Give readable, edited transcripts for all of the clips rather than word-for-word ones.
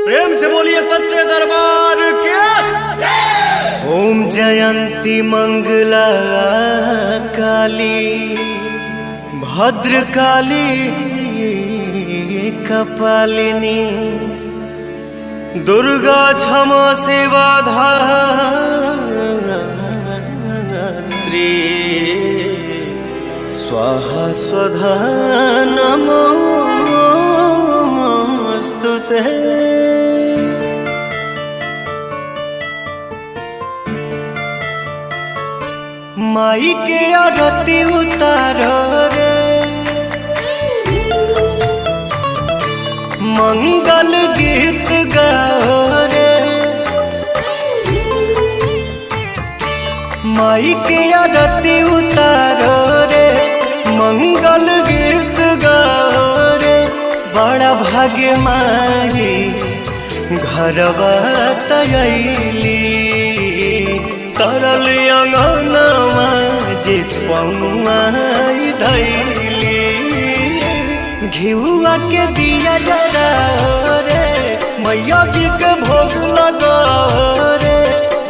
प्रेम से बोलिए सच्चे दरबार के। ओम जयंती मंगला काली भद्र काली कपालिनी दुर्गा क्षमा सेवा धात्री स्वाहा स्वधा नमोस्तुते। माई के आरती उतारो रे मंगल गीत गाओ रे। माई के आरती उतारो रे मंगल गीत गाओ रे। बड़ा भाग्य माई घरवा तयली तरल अंगनवा जे पौआई धैली। घिउआ के दिया जरा रे मैया जी के भोग लगा रे।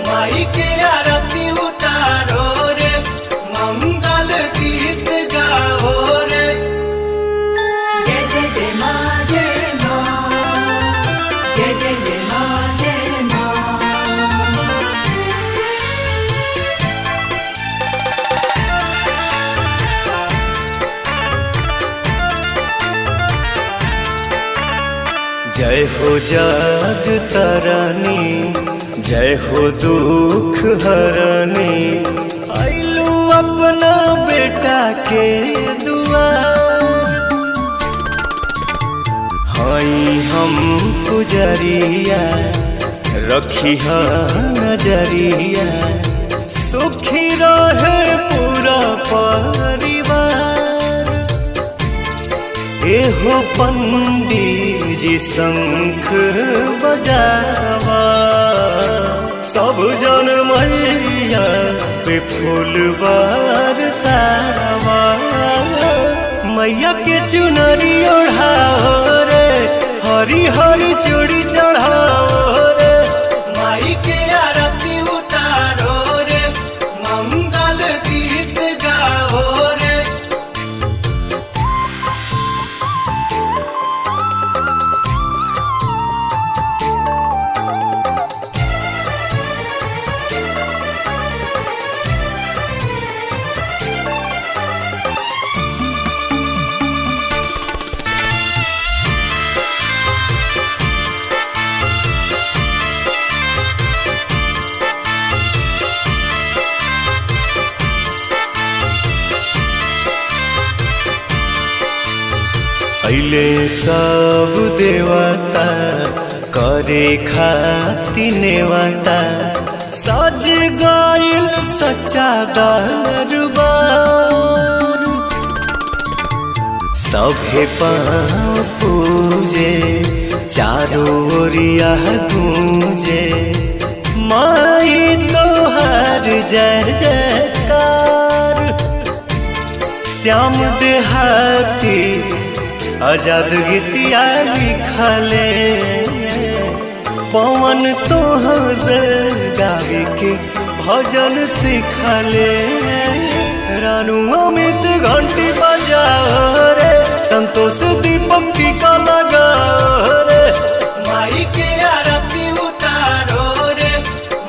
माई के आरती उतारो रे मंगल गीत गाओ रे। जय जय जय माँ जय माँ जय जय जय माँ जय माँ। जय हो जग तरनी जय हो दुख हरनी आइलू अपना बेटा के दुआर। हाई हम पुजरिया रखी नजरिया सुखी रहे पूरा परिवार। एहो पंडित जी शंख बजावा सब जन मैया पे फूल बरसावा। मैया के चुनरी ओढ़ाओ रे हरी हरी चूड़ी चढ़ाओ रे। माई के आरती उतारो रे मंगल गीत गाओ रे। अइले सब देवता करे खाती नेवता सज गइल सच्चा दरबार। सभे पाँव पूजे चारों ओरिया गूंजे माई तोहार जय जयकार। श्याम देहाती आजाद गीतिया लिखले पवन तोहर गावे के भजन सिखले। रानू अमित घंटी बजाओ रे संतोष दीपक टीका लगाओ रे। माई के आरती उतारो रे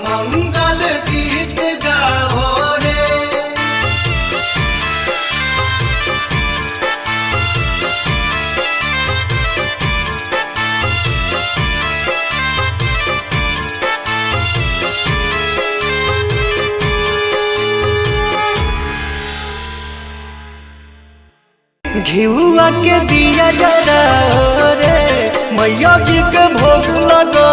मंगल गीत गाओ रे। घिउआ के दिया जरा रे मैया जी के भोग लगा